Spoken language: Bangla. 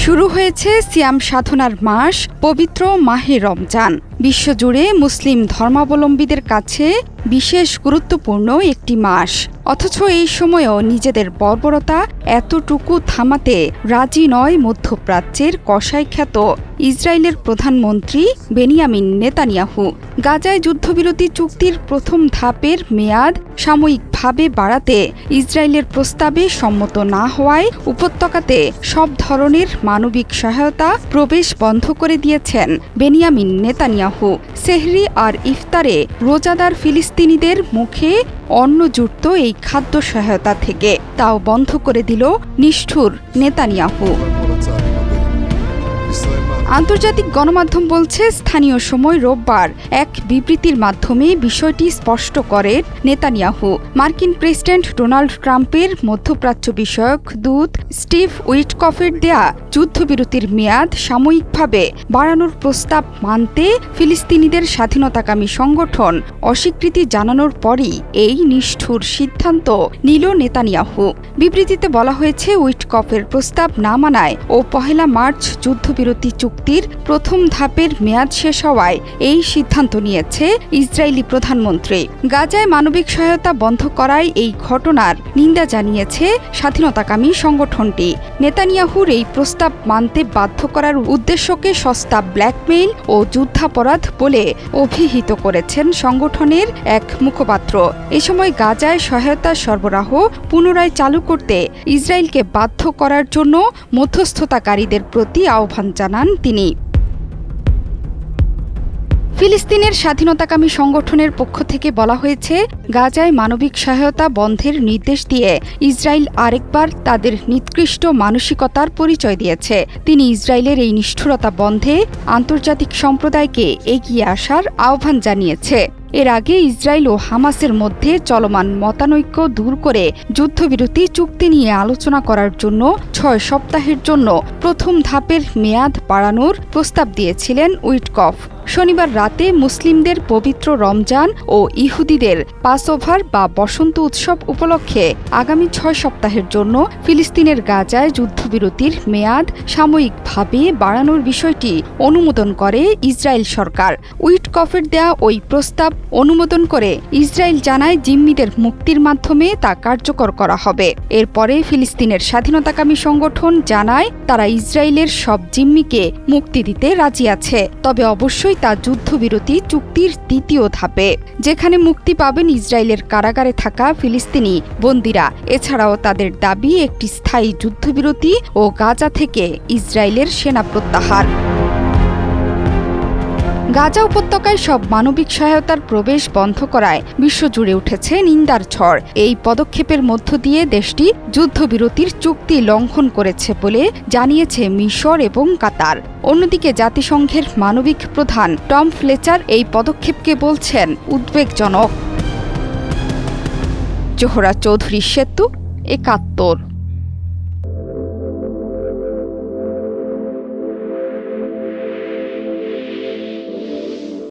শুরু হয়েছে সিয়াম সাধনার মাস পবিত্র মাহে রমজান। বিশ্বজুড়ে মুসলিম ধর্মাবলম্বীদের কাছে বিশেষ গুরুত্বপূর্ণ একটি মাস। অথচ এই সময়েও নিজেদের বর্বরতা এতটুকু থামাতে রাজি নয় মধ্যপ্রাচ্যের কসাইখ্যাত ইসরায়েলের প্রধানমন্ত্রী বেনিয়ামিন নেতানিয়াহু। গাজায় যুদ্ধবিরতি চুক্তির প্রথম ধাপের মেয়াদ সাময়িকভাবে বাড়াতে ইসরায়েলের প্রস্তাবে সম্মত না হওয়ায় উপত্যকাতে সব ধরনের মানবিক সহায়তা প্রবেশ বন্ধ করে দিয়েছেন বেনিয়ামিন নেতানিয়াহু। সেহরি আর ইফতারে রোজাদার ফিলিস্তিনিদের মুখে অন্ন জুটত এই খাদ্য সহায়তা থেকে, তাও বন্ধ করে দিল নিষ্ঠুর নেতানিয়াহু। আন্তর্জাতিক গণমাধ্যম বলছে, স্থানীয় সময় রোববার এক বিবৃতির মাধ্যমে বিষয়টি স্পষ্ট করেন নেতানিয়াহু। মার্কিন প্রেসিডেন্ট ডোনাল্ড ট্রাম্পের মধ্যপ্রাচ্য বিষয়ক দূত স্টিভ উইটকফের দেয়া যুদ্ধবিরতির মেয়াদ সাময়িকভাবে বাড়ানোর প্রস্তাব মানতে ফিলিস্তিনিদের স্বাধীনতাকামী সংগঠন অস্বীকৃতি জানানোর পরই এই নিষ্ঠুর সিদ্ধান্ত নিল নেতানিয়াহু। বিবৃতিতে বলা হয়েছে, উইটকফের প্রস্তাব না মানায় ও 1 মার্চ যুদ্ধবিরতি চুক্তির প্রথম ধাপের মেয়াদ শেষ হওয়ায় এই সিদ্ধান্ত নিয়েছে ইসরায়েলি প্রধানমন্ত্রী। গাজায় মানবিক সহায়তা বন্ধ করায় এই ঘটনার নিন্দা জানিয়েছে স্বাধীনতাকামী সংগঠনটি। নেতানিয়াহুর এই প্রস্তাব মানতে বাধ্য করার উদ্দেশ্যকে সস্তা ব্ল্যাকমেইল ও যুদ্ধাপরাধ বলে অভিহিত করেছেন সংগঠনের এক মুখপাত্র। এ সময় গাজায় সহায়তা সরবরাহ পুনরায় চালু করতে ইসরায়েলকে বাধ্য করার জন্য মধ্যস্থতাকারীদের প্রতি আহ্বান জানান তিনি। ফিলিস্তিনের স্বাধীনতাকামী সংগঠনের পক্ষ থেকে বলা হয়েছে, গাজায় মানবিক সহায়তা বন্ধের নির্দেশ দিয়ে ইসরায়েল আরেকবার তাদের নিকৃষ্ট মানসিকতার পরিচয় দিয়েছে। তিনি ইসরায়েলের এই নিষ্ঠুরতা বন্ধে আন্তর্জাতিক সম্প্রদায়কে এগিয়ে আসার আহ্বান জানিয়েছে। এর আগে ইসরায়েল ও হামাসের মধ্যে চলমান মতানৈক্য দূর করে যুদ্ধবিরতি চুক্তি নিয়ে আলোচনা করার জন্য 6 সপ্তাহের জন্য প্রথম ধাপের মেয়াদ বাড়ানোর প্রস্তাব দিয়েছিলেন উইটকফ। শনিবার রাতে মুসলিমদের পবিত্র রমজান ও ইহুদিদের পাসওভার বা বসন্ত উৎসব উপলক্ষে আগামী 6 সপ্তাহের জন্য ফিলিস্তিনের গাজায় যুদ্ধবিরতির মেয়াদ সাময়িকভাবে বাড়ানোর বিষয়টি অনুমোদন করে ইসরায়েল সরকার। উইটকফের দেয়া ওই প্রস্তাব অনুমোদন করে ইসরায়েল জানায়, জিম্মিদের মুক্তির মাধ্যমে তা কার্যকর করা হবে। এরপরে ফিলিস্তিনের স্বাধীনতাকামী সংগঠন জানায়, তারা ইসরায়েলের সব জিম্মিকে মুক্তি দিতে রাজি আছে, তবে অবশ্যই তা যুদ্ধবিরতি চুক্তির দ্বিতীয় ধাপে, যেখানে মুক্তি পাবেন ইসরায়েলের কারাগারে থাকা ফিলিস্তিনি বন্দীরা। এছাড়াও তাদের দাবি একটি স্থায়ী যুদ্ধবিরতি ও গাজা থেকে ইসরায়েলের সেনা প্রত্যাহার। গাজা উপত্যকায় সব মানবিক সহায়তার প্রবেশ বন্ধ করায় বিশ্বজুড়ে উঠেছে নিন্দার ঝড়। এই পদক্ষেপের মধ্য দিয়ে দেশটি যুদ্ধবিরতির চুক্তি লঙ্ঘন করেছে বলে জানিয়েছে মিশর এবং কাতার। অন্যদিকে জাতিসংঘের মানবিক প্রধান টম ফ্লেচার এই পদক্ষেপকে বলছেন উদ্বেগজনক। জোহরা চৌধুরী সেতু, ৭১।